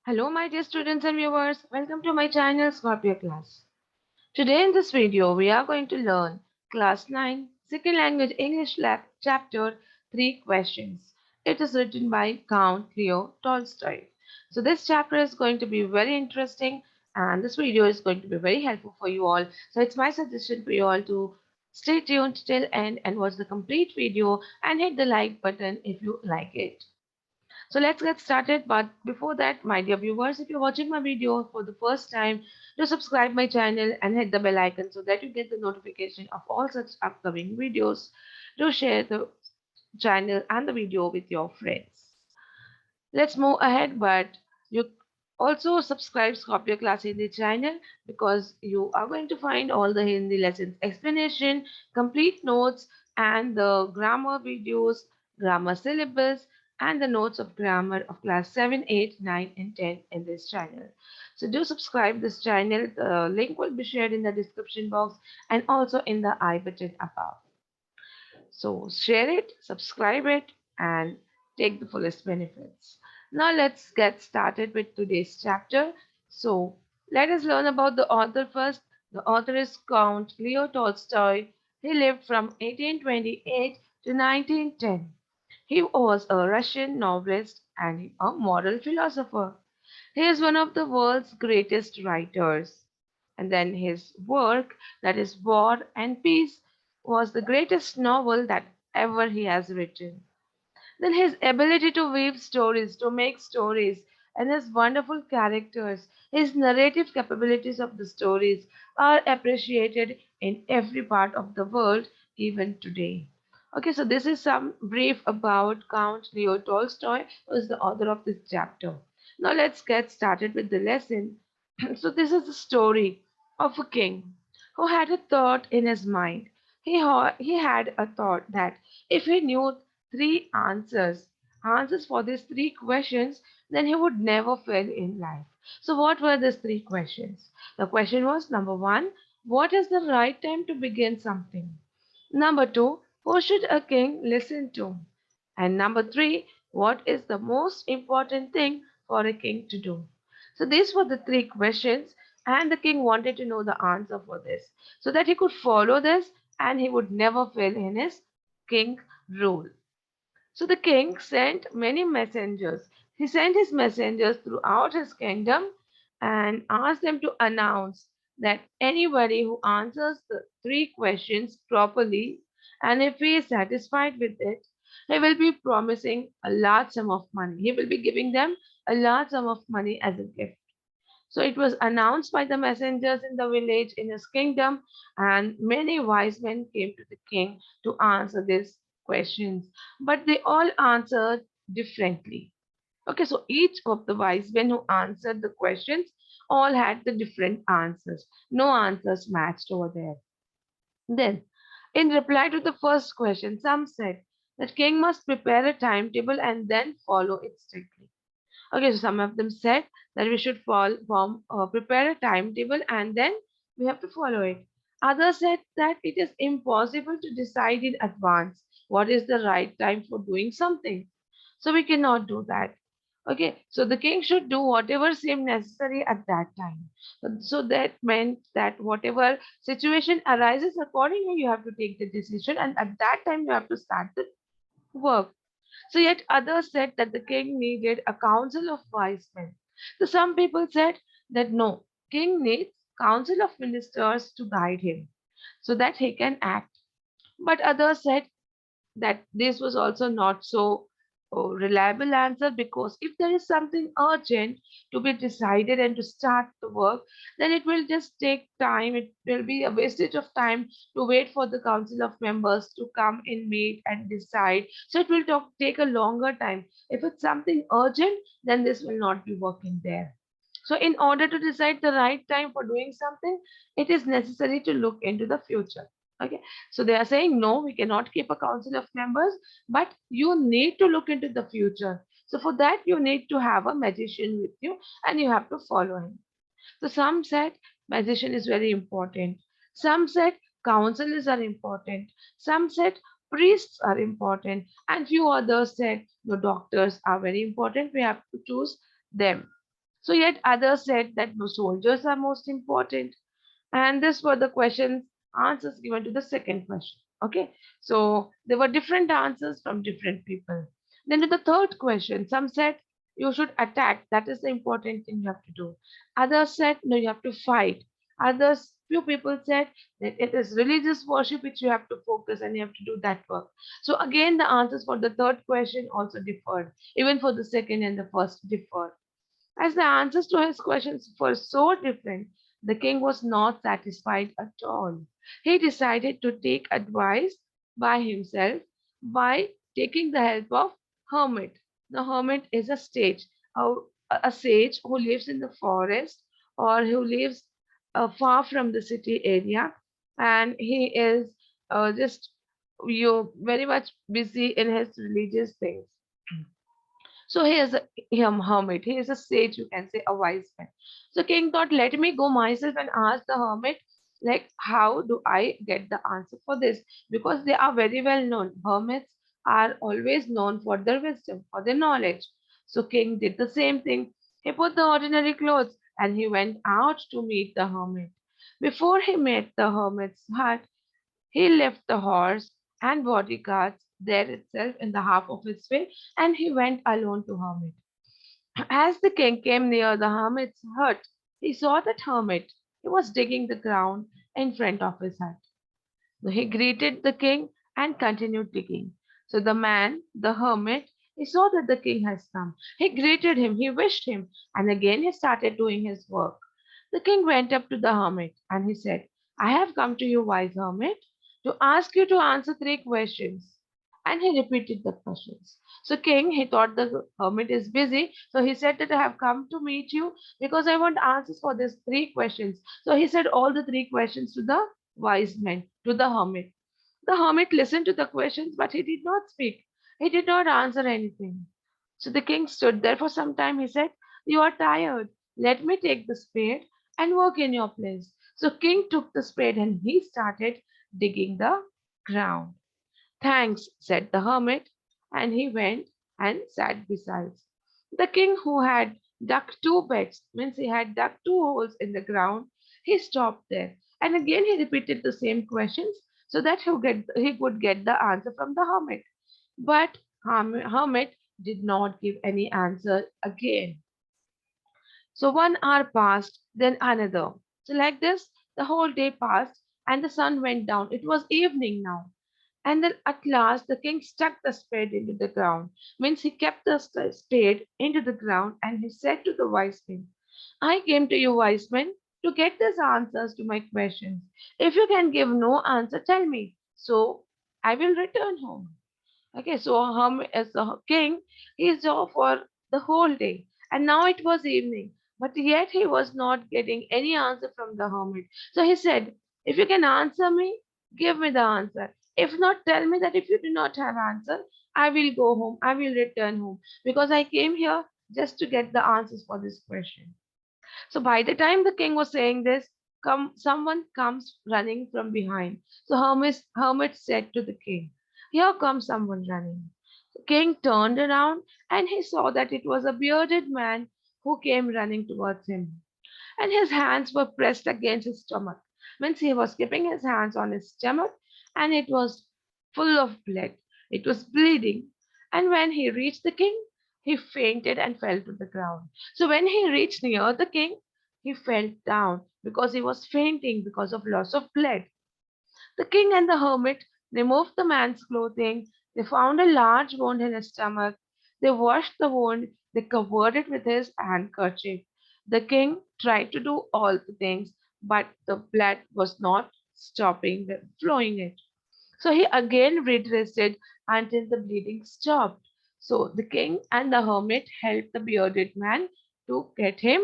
Hello, my dear students and viewers. Welcome to my channel Scorpio class. Today in this video, we are going to learn Class 9 Second Language English Lab Chapter 3 Questions. It is written by Count Leo Tolstoy. So this chapter is going to be very interesting and this video is going to be very helpful for you all. So it's my suggestion for you all to stay tuned till end and watch the complete video and hit the like button if you like it. So let's get started. But before that, my dear viewers, if you're watching my video for the first time, do subscribe my channel and hit the bell icon so that you get the notification of all such upcoming videos. Do share the channel and the video with your friends. Let's move ahead, but you also subscribe Scorpio Class Hindi channel because you are going to find all the Hindi lessons explanation, complete notes, and the grammar videos, grammar syllabus, and the notes of grammar of class 7, 8, 9, and 10 in this channel. So do subscribe this channel. The link will be shared in the description box and also in the I button above. So share it, subscribe it, and take the fullest benefits. Now let's get started with today's chapter. So let us learn about the author first. The author is Count Leo Tolstoy. He lived from 1828 to 1910. He was a Russian novelist and a moral philosopher. He is one of the world's greatest writers. And then his work, that is War and Peace, was the greatest novel that ever he has written. Then his ability to weave stories, to make stories, and his wonderful characters, his narrative capabilities of the stories are appreciated in every part of the world, even today. Okay, so this is some brief about Count Leo Tolstoy, who is the author of this chapter. Now let's get started with the lesson. So this is the story of a king who had a thought in his mind. He had a thought that if he knew three answers for these three questions, then he would never fail in life. So what were these three questions? The question was number one, what is the right time to begin something? Number two, who should a king listen to? And number three, what is the most important thing for a king to do? So these were the three questions, and the king wanted to know the answer for this so that he could follow this and he would never fail in his king rule. So the king sent many messengers. He sent his messengers throughout his kingdom and asked them to announce that anybody who answers the three questions properly and if he is satisfied with it, he will be promising a large sum of money. He will be giving them a large sum of money as a gift. So it was announced by the messengers in the village in his kingdom, and many wise men came to the king to answer these questions. But they all answered differently. Okay, so each of the wise men who answered the questions all had the different answers. No answers matched over there. Then, in reply to the first question, some said that king must prepare a timetable and then follow it strictly. Okay, so some of them said that we should prepare a timetable and then we have to follow it. Others said that it is impossible to decide in advance what is the right time for doing something. So we cannot do that. Okay, so the king should do whatever seemed necessary at that time. So that meant that whatever situation arises accordingly, you have to take the decision, and at that time, you have to start the work. So yet others said that the king needed a council of wise men. So some people said that no, king needs council of ministers to guide him so that he can act. But others said that this was also not so reliable answer because if there is something urgent to be decided and to start the work, then it will just take time. It will be a wastage of time to wait for the council of members to come and meet and decide. So it will take a longer time. If it's something urgent, then this will not be working there. So in order to decide the right time for doing something, it is necessary to look into the future. Okay, so they are saying, no, we cannot keep a council of members, but you need to look into the future. So for that, you need to have a magician with you and you have to follow him. So some said magician is very important. Some said counsellors are important. Some said priests are important. And few others said the doctors are very important. We have to choose them. So yet others said that no, soldiers are most important. And this were the questions answers given to the second question. Okay, so there were different answers from different people. Then to the third question, some said you should attack, that is the important thing you have to do. Others said no, you have to fight. Others, few people said that it is religious worship which you have to focus and you have to do that work. So again the answers for the third question also differed, even for the second and the first differed. As the answers to his questions were so different, the king was not satisfied at all. He decided to take advice by himself by taking the help of hermit. The hermit is a, a sage who lives in the forest or who lives far from the city area, and he is just you very much busy in his religious things. So he is a hermit. He is a sage, you can say, a wise man. So king thought, let me go myself and ask the hermit, like, how do I get the answer for this? Because they are very well known. Hermits are always known for their wisdom, for their knowledge. So king did the same thing. He put the ordinary clothes and he went out to meet the hermit. Before he met the hermit's hut, he left the horse and bodyguards there itself in the half of his way, and he went alone to hermit. As the king came near the hermit's hut, he saw that hermit. He was digging the ground in front of his hut. So he greeted the king and continued digging. So the man, the hermit, he saw that the king has come. He greeted him, he wished him, and again he started doing his work. The king went up to the hermit and he said, I have come to you, wise hermit, to ask you to answer three questions. And he repeated the questions. So king, he thought the hermit is busy, so he said that I have come to meet you because I want answers for these three questions. So he said all the three questions to the wise man, to the hermit. The hermit listened to the questions, but he did not speak. He did not answer anything. So the king stood there for some time. He said, you are tired. Let me take the spade and work in your place. So king took the spade and he started digging the ground. Thanks, said the hermit, and he went and sat beside. The king, who had dug two beds, means he had dug two holes in the ground, he stopped there. And again he repeated the same questions so that he could get the answer from the hermit. But hermit did not give any answer again. So 1 hour passed, then another. So like this, the whole day passed and the sun went down. It was evening now. And then at last the king stuck the spade into the ground. Means he kept the spade into the ground and he said to the wise man, I came to you, wise man, to get these answers to my questions. If you can give no answer, tell me. So I will return home. Okay, so as the king, he saw for the whole day, and now it was evening, but yet he was not getting any answer from the hermit. So he said, if you can answer me, give me the answer. If not, tell me that if you do not have answer, I will go home, I will return home, because I came here just to get the answers for this question. So by the time the king was saying this, someone comes running from behind. So hermit said to the king, here comes someone running. The king turned around and he saw that it was a bearded man who came running towards him. And his hands were pressed against his stomach. Means he was keeping his hands on his stomach and it was full of blood. It was bleeding. And when he reached the king, he fainted and fell to the ground. So when he reached near the king, he fell down because he was fainting because of loss of blood. The king and the hermit removed the man's clothing. They found a large wound in his stomach. They washed the wound. They covered it with his handkerchief. The king tried to do all the things, but the blood was not stopping the flowing it. So he again redrested until the bleeding stopped. So the king and the hermit helped the bearded man to get him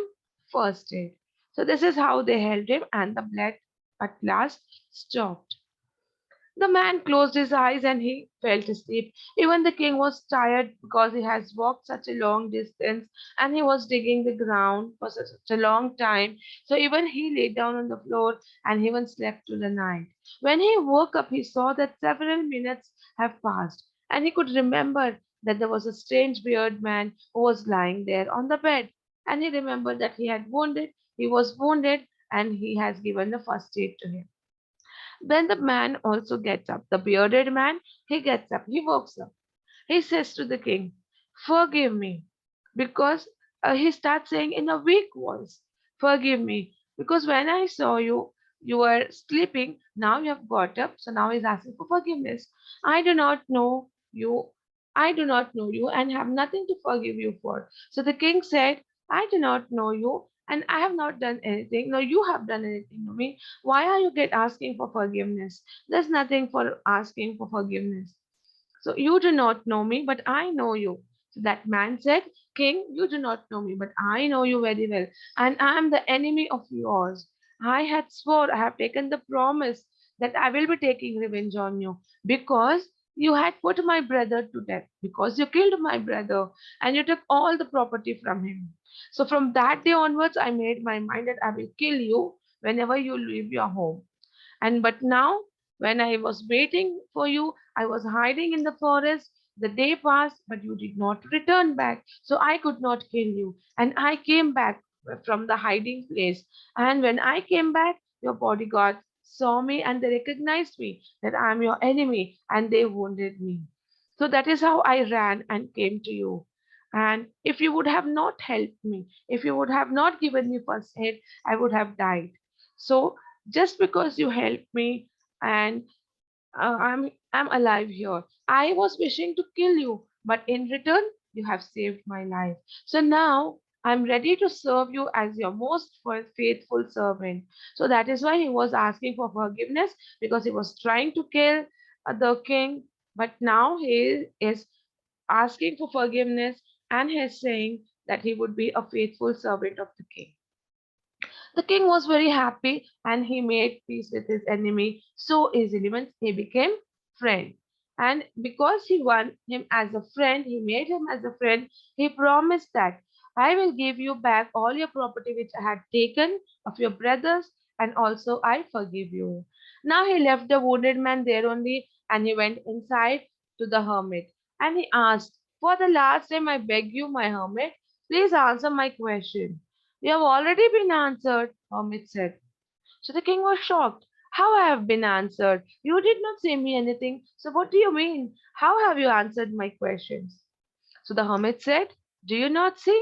first aid. So this is how they helped him, and the blood at last stopped. The man closed his eyes and he fell asleep. Even the king was tired because he has walked such a long distance and he was digging the ground for such a long time. So even he lay down on the floor and even slept through the night. When he woke up, he saw that several minutes have passed and he could remember that there was a strange bearded man who was lying there on the bed. And he remembered that he was wounded, and he has given the first aid to him. Then the man also gets up. The bearded man, he gets up, he walks up. He says to the king, "Forgive me," because he starts saying in a weak voice, "Forgive me, because when I saw you, you were sleeping. Now you have got up." So now he's asking for forgiveness. I do not know you. I do not know you and have nothing to forgive you for. So the king said, "I do not know you and I have not done anything. No, you have done anything to me. Why are you get asking for forgiveness? There's nothing for asking for forgiveness. So you do not know me, but I know you." So that man said, "King, you do not know me, but I know you very well, and I am the enemy of yours. I had swore, I have taken the promise that I will be taking revenge on you because you had put my brother to death, because you killed my brother and you took all the property from him. So from that day onwards, I made my mind that I will kill you whenever you leave your home. And but now, when I was waiting for you, I was hiding in the forest. The day passed, but you did not return back. So I could not kill you. And I came back from the hiding place. And when I came back, your bodyguards saw me and they recognized me that I am your enemy and they wounded me. So that is how I ran and came to you. And if you would have not helped me, if you would have not given me first aid, I would have died. So just because you helped me and I'm alive here. I was wishing to kill you, but in return you have saved my life. So now I'm ready to serve you as your most faithful servant. So that is why he was asking for forgiveness, because he was trying to kill the king, but now he is asking for forgiveness, and he is saying that he would be a faithful servant of the king. The king was very happy and he made peace with his enemy so easily when he became friend. And because he won him as a friend, he made him as a friend, he promised that I will give you back all your property which I had taken of your brothers, and also I forgive you. Now he left the wounded man there only, and he went inside to the hermit, and he asked, "For the last time I beg you, my hermit, please answer my question." "You have already been answered," Hermit said. So the king was shocked. "How I have been answered? You did not say me anything. So what do you mean? How have you answered my questions?" So the hermit said, "Do you not see?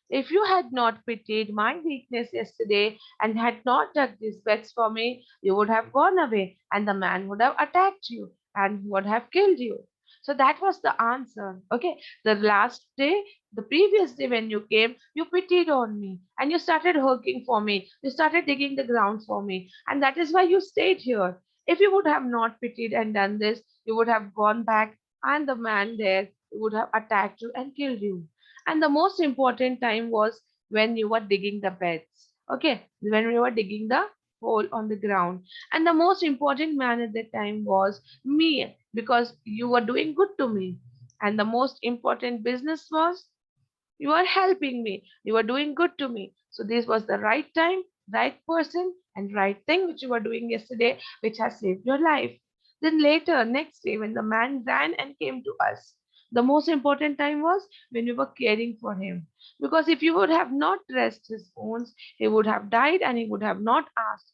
If you had not pitied my weakness yesterday and had not dug these beds for me, you would have gone away, and the man would have attacked you and would have killed you." So that was the answer. Okay. The last day, the previous day when you came, you pitied on me and you started working for me. You started digging the ground for me. And that is why you stayed here. If you would have not pitied and done this, you would have gone back, and the man there would have attacked you and killed you. And the most important time was when you were digging the beds. Okay, when we were digging the hole on the ground. And the most important man at that time was me, because you were doing good to me. And the most important business was you are helping me. You are doing good to me. So this was the right time, right person, and right thing which you were doing yesterday, which has saved your life. Then later, next day, when the man ran and came to us, the most important time was when we were caring for him. Because if you would have not dressed his wounds, he would have died and he would have not asked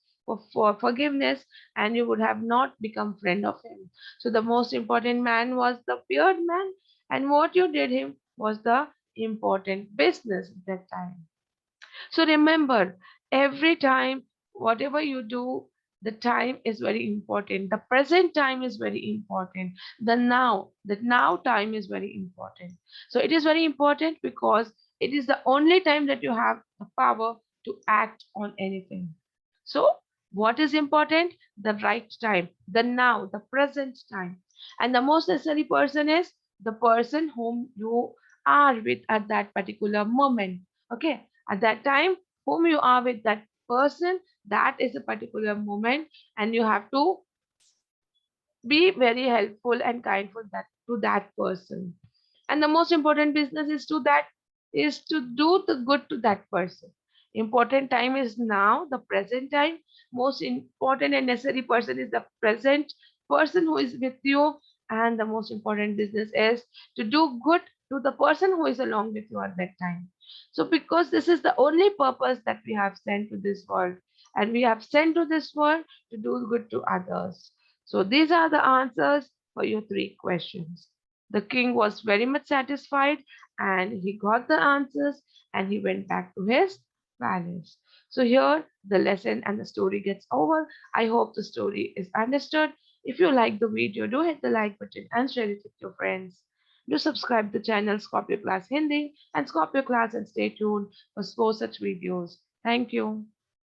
for forgiveness, and you would have not become friend of him. So the most important man was the beard man, and what you did him was the important business at that time. So remember, every time, whatever you do, the time is very important. The present time is very important. The now time is very important. So it is very important because it is the only time that you have the power to act on anything. So what is important? The right time, the now, the present time. And the most necessary person is the person whom you are with at that particular moment. Okay, at that time, whom you are with, that person, that is a particular moment, and you have to be very helpful and kindful that to that person. And the most important business is to do the good to that person. Important time is now, the present time. Most important and necessary person is the present person who is with you, and the most important business is to do good to the person who is along with you at that time. So, because this is the only purpose that we have sent to this world, and we have sent to this world to do good to others. So, these are the answers for your three questions. The king was very much satisfied and he got the answers and he went back to his palace. So, here the lesson and the story gets over. I hope the story is understood. If you like the video, do hit the like button and share it with your friends. Do subscribe to the channel Scorpio Class Hindi and Scorpio Class and stay tuned for more such videos. Thank you.